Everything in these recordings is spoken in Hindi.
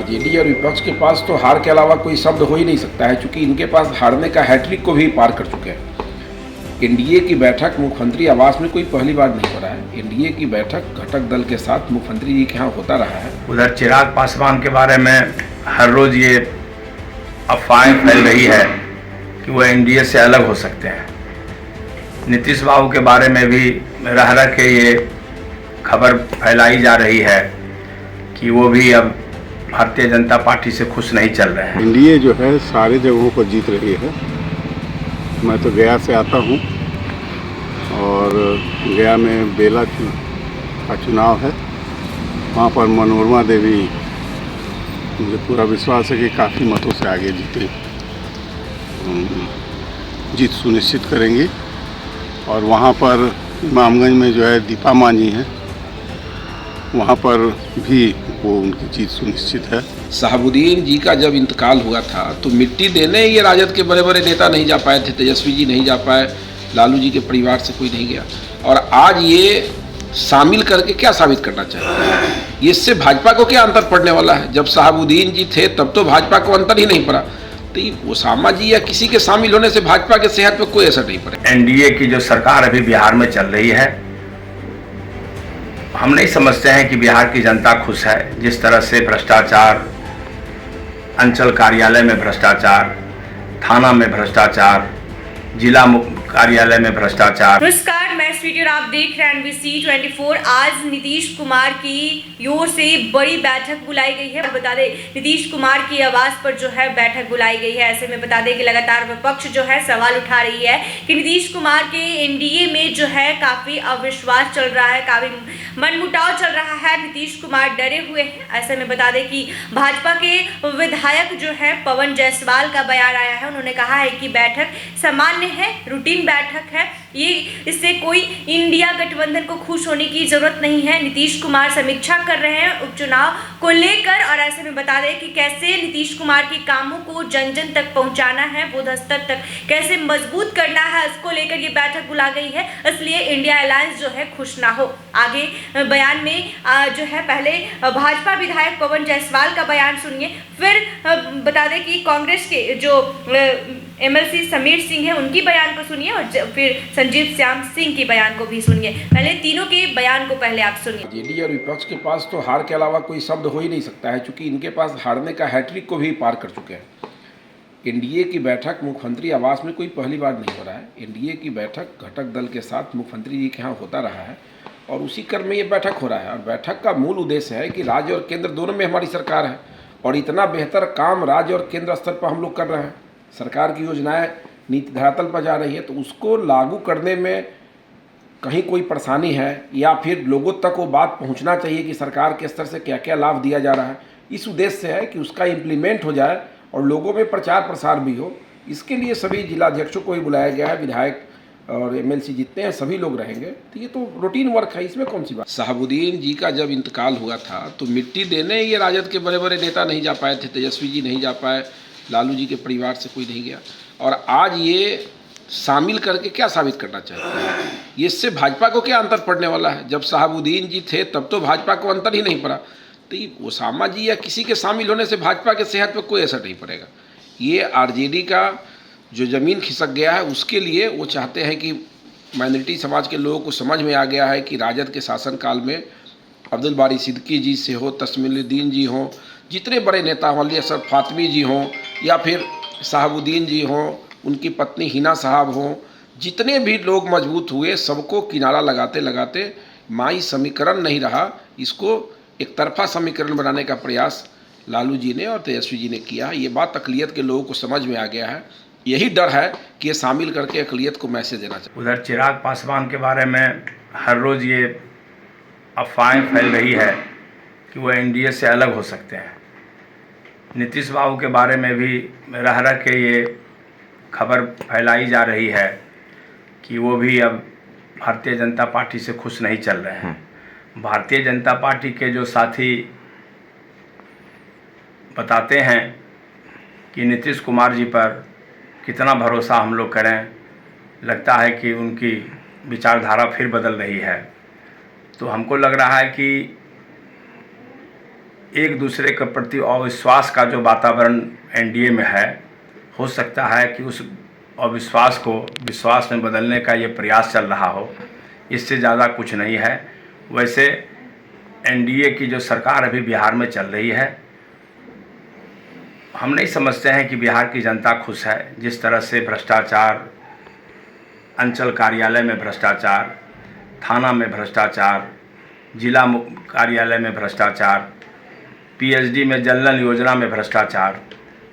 आरजेडी और विपक्ष के पास तो हार के अलावा कोई शब्द हो ही नहीं सकता है, क्योंकि इनके पास हारने का हैट्रिक को भी पार कर चुके हैं। एनडीए की बैठक मुख्यमंत्री आवास में कोई पहली बार नहीं हो रहा है। एनडीए की बैठक घटक दल के साथ मुख्यमंत्री जी के यहाँ होता रहा है। उधर चिराग पासवान के बारे में हर रोज ये अफवाहें फैल रही है कि वो एनडीए से अलग हो सकते हैं। नीतीश बाबू के बारे में भी रह रह के ये खबर फैलाई जा रही है कि वो भी अब भारतीय जनता पार्टी से खुश नहीं चल रहे हैं। एनडीए जो है सारे जगहों पर जीत रही है। मैं तो गया से आता हूँ और गया में बेला का चुनाव है। वहाँ पर मनोरमा देवी, मुझे पूरा विश्वास है कि काफ़ी मतों से आगे जीत सुनिश्चित करेंगी। और वहाँ पर इमामगंज में जो है दीपा मांझी हैं, वहाँ पर भी वो उनकी जीत सुनिश्चित है। शहाबुद्दीन जी का जब इंतकाल हुआ था तो मिट्टी देने ये राजद के बड़े बड़े नेता नहीं जा पाए थे। तेजस्वी जी नहीं जा पाए, लालू जी के परिवार से कोई नहीं गया। और आज ये शामिल करके क्या साबित करना चाहते हैं? ये इससे भाजपा को क्या अंतर पड़ने वाला है? जब शहाबुद्दीन जी थे तब तो भाजपा को अंतर ही नहीं पड़ा, तो ये ओसामा जी या किसी के शामिल होने से भाजपा के सेहत पर कोई असर नहीं पड़े। एनडीए की जो सरकार अभी बिहार में चल रही है, हम नहीं समझते हैं कि बिहार की जनता खुश है। जिस तरह से भ्रष्टाचार, अंचल कार्यालय में भ्रष्टाचार, थाना में भ्रष्टाचार, जिला कार्यालय में भ्रष्टाचार। नमस्कार, मैं स्वीटी और आप देख रहे हैं NBC 24। आज नीतीश कुमार की ओर से बड़ी बैठक बुलाई गई है। बता दें, नीतीश कुमार की आवास पर जो है बैठक बुलाई गई है। ऐसे में बता दें कि लगातार विपक्ष जो है सवाल उठा रही है कि नीतीश कुमार के एनडीए में जो है काफी अविश्वास चल रहा है, काफी मनमुटाव चल रहा है। नीतीश कुमार डरे हुए हैं। ऐसे में बता दें कि भाजपा के विधायक जो है पवन जायसवाल का बयान आया है। उन्होंने कहा है कि बैठक सामान्य है, रूटीन बैठक है, ये इससे कोई इंडिया गठबंधन को खुश होने की जरूरत नहीं है। नीतीश कुमार समीक्षा कर रहे हैं उपचुनाव को लेकर। और ऐसे में बता दें कि कैसे नीतीश कुमार के कामों को जन जन तक पहुंचाना है, बूथ स्तर तक कैसे मजबूत करना है, इसको लेकर ये बैठक बुला गई है। इसलिए इंडिया अलायंस जो है खुश ना हो। आगे बयान में जो है पहले भाजपा विधायक पवन जायसवाल का बयान सुनिए, फिर बता दें कि कांग्रेस के जो एमएलसी समीर सिंह है उनकी बयान को सुनिए, और फिर संजीव श्याम सिंह की बयान को भी सुनिए। पहले तीनों के बयान को पहले आप सुनिए। आरजेडी और विपक्ष के पास तो हार के अलावा कोई शब्द हो ही नहीं सकता है, क्योंकि इनके पास हारने का हैट्रिक को भी पार कर चुके हैं। एनडीए की बैठक मुख्यमंत्री आवास में कोई पहली बार नहीं हो रहा है। एनडीए की बैठक घटक दल के साथ मुख्यमंत्री जी के यहाँ होता रहा है और उसी क्रम में ये बैठक हो रहा है। और बैठक का मूल उद्देश्य है कि राज्य और केंद्र दोनों में हमारी सरकार है और इतना बेहतर काम राज्य और केंद्र स्तर पर हम लोग कर रहे हैं। सरकार की योजनाएं नीति धरातल पर जा रही है, तो उसको लागू करने में कहीं कोई परेशानी है या फिर लोगों तक वो बात पहुंचना चाहिए कि सरकार के स्तर से क्या क्या लाभ दिया जा रहा है। इस उद्देश्य से है कि उसका इम्प्लीमेंट हो जाए और लोगों में प्रचार प्रसार भी हो। इसके लिए सभी जिलाध्यक्षों को ही बुलाया गया है। विधायक और एमएलसी जितने हैं सभी लोग रहेंगे। तो ये तो रूटीन वर्क है, इसमें कौन सी बात। शहाबुद्दीन जी का जब इंतकाल हुआ था तो मिट्टी देने ये राजद के बड़े बड़े नेता नहीं जा पाए थे। तेजस्वी जी नहीं जा पाए, लालू जी के परिवार से कोई नहीं गया। और आज ये शामिल करके क्या साबित करना चाहते हैं? ये इससे भाजपा को क्या अंतर पड़ने वाला है? जब शहाबुद्दीन जी थे तब तो भाजपा को अंतर ही नहीं पड़ा, तो ये ओसामा जी या किसी के शामिल होने से भाजपा के सेहत पर कोई असर नहीं पड़ेगा। ये आरजेडी का जो ज़मीन खिसक गया है उसके लिए वो चाहते हैं कि माइनॉरिटी समाज के लोगों को समझ में आ गया है कि राजद के शासनकाल में अब्दुल बारी सिद्दीकी जी से हो, तस्मीरुद्दीन जी हों, जितने बड़े नेता हों, अली असगर फातमी जी हों या फिर शहाबुद्दीन जी हों, उनकी पत्नी हिना साहब हों, जितने भी लोग मजबूत हुए सबको किनारा लगाते लगाते माई समीकरण नहीं रहा, इसको एक तरफा समीकरण बनाने का प्रयास लालू जी ने और तेजस्वी जी ने किया। ये बात अक़लियत के लोगों को समझ में आ गया है। यही डर है कि ये शामिल करके अक़लियत को मैसेज देना चाहिए। उधर चिराग पासवान के बारे में हर रोज़ ये अफवाहें फैल रही है कि वो एनडीए से अलग हो सकते हैं। नीतीश बाबू के बारे में भी रह रह के ये खबर फैलाई जा रही है कि वो भी अब भारतीय जनता पार्टी से खुश नहीं चल रहे हैं। भारतीय जनता पार्टी के जो साथी बताते हैं कि नीतीश कुमार जी पर कितना भरोसा हम लोग करें, लगता है कि उनकी विचारधारा फिर बदल रही है। तो हमको लग रहा है कि एक दूसरे के प्रति अविश्वास का जो वातावरण एनडीए में है, हो सकता है कि उस अविश्वास को विश्वास में बदलने का ये प्रयास चल रहा हो, इससे ज़्यादा कुछ नहीं है। वैसे एनडीए की जो सरकार अभी बिहार में चल रही है, हम नहीं समझते हैं कि बिहार की जनता खुश है। जिस तरह से भ्रष्टाचार, अंचल कार्यालय में भ्रष्टाचार, थाना में भ्रष्टाचार, जिला कार्यालय में भ्रष्टाचार, पीएचडी में जल नल योजना में भ्रष्टाचार,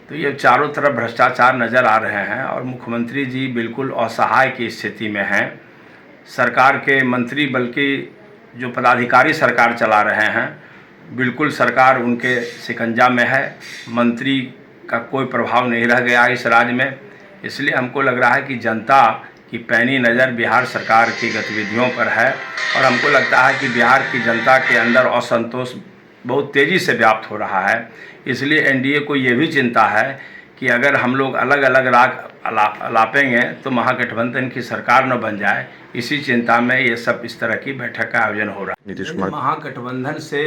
तो ये चारों तरफ भ्रष्टाचार नज़र आ रहे हैं और मुख्यमंत्री जी बिल्कुल असहाय की स्थिति में हैं। सरकार के मंत्री, बल्कि जो पदाधिकारी सरकार चला रहे हैं, बिल्कुल सरकार उनके शिकंजा में है। मंत्री का कोई प्रभाव नहीं रह गया इस राज्य में। इसलिए हमको लग रहा है कि जनता की पैनी नज़र बिहार सरकार की गतिविधियों पर है और हमको लगता है कि बिहार की जनता के अंदर असंतोष बहुत तेज़ी से व्याप्त हो रहा है। इसलिए एनडीए को ये भी चिंता है कि अगर हम लोग अलग अलग राग अलापेंगे तो महागठबंधन की सरकार न बन जाए। इसी चिंता में ये सब इस तरह की बैठक का आयोजन हो रहा है। नीतीश कुमार महागठबंधन से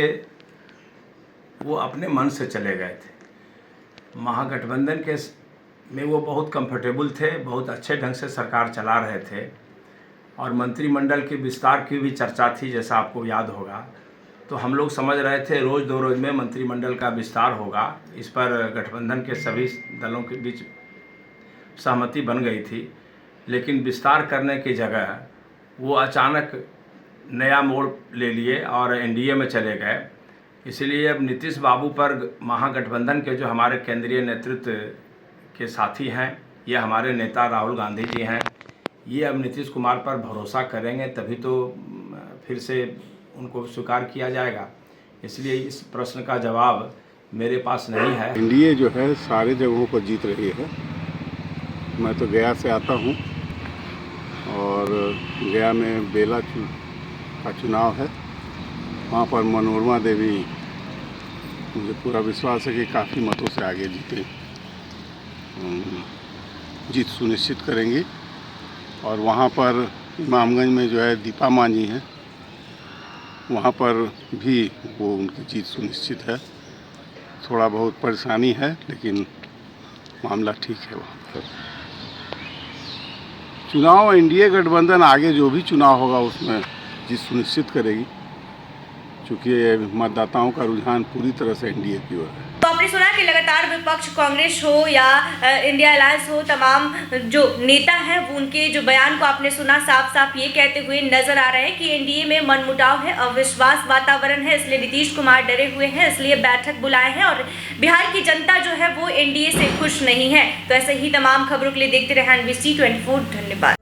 वो अपने मन से चले गए थे। महागठबंधन के में वो बहुत कंफर्टेबल थे, बहुत अच्छे ढंग से सरकार चला रहे थे और मंत्रिमंडल के विस्तार की भी चर्चा थी, जैसा आपको याद होगा। तो हम लोग समझ रहे थे रोज़ 2 रोज़ में मंत्रिमंडल का विस्तार होगा। इस पर गठबंधन के सभी दलों के बीच सहमति बन गई थी, लेकिन विस्तार करने की जगह वो अचानक नया मोड़ ले लिए और एनडीए में चले गए। इसलिए अब नीतीश बाबू पर महागठबंधन के जो हमारे केंद्रीय नेतृत्व के साथी हैं, ये हमारे नेता राहुल गांधी जी हैं, ये अब नीतीश कुमार पर भरोसा करेंगे तभी तो फिर से उनको स्वीकार किया जाएगा। इसलिए इस प्रश्न का जवाब मेरे पास नहीं है। एनडीए जो है सारे जगहों पर जीत रही है। मैं तो गया से आता हूँ और गया में बेला का चुनाव है। वहाँ पर मनोरमा देवी, मुझे पूरा विश्वास है कि काफ़ी मतों से आगे जीत सुनिश्चित करेंगी। और वहाँ पर इमामगंज में जो है दीपा मांझी हैं, वहाँ पर भी वो उनकी जीत सुनिश्चित है। थोड़ा बहुत परेशानी है लेकिन मामला ठीक है वहाँ पर। चुनाव एनडीए गठबंधन आगे जो भी चुनाव होगा उसमें जीत सुनिश्चित करेगी, क्योंकि मतदाताओं का रुझान पूरी तरह से एनडीए की ओर है। तो आपने सुना कि लगातार विपक्ष कांग्रेस हो या इंडिया अलायंस हो, तमाम जो नेता हैं वो उनके जो बयान को आपने सुना, साफ साफ ये कहते हुए नजर आ रहे हैं कि एनडीए में मनमुटाव है, अविश्वास वातावरण है, इसलिए नीतीश कुमार डरे हुए हैं, इसलिए बैठक बुलाए हैं और बिहार की जनता जो है वो एनडीए से खुश नहीं है। तो ऐसे ही तमाम खबरों के लिए देखते रहे NBC 24। धन्यवाद।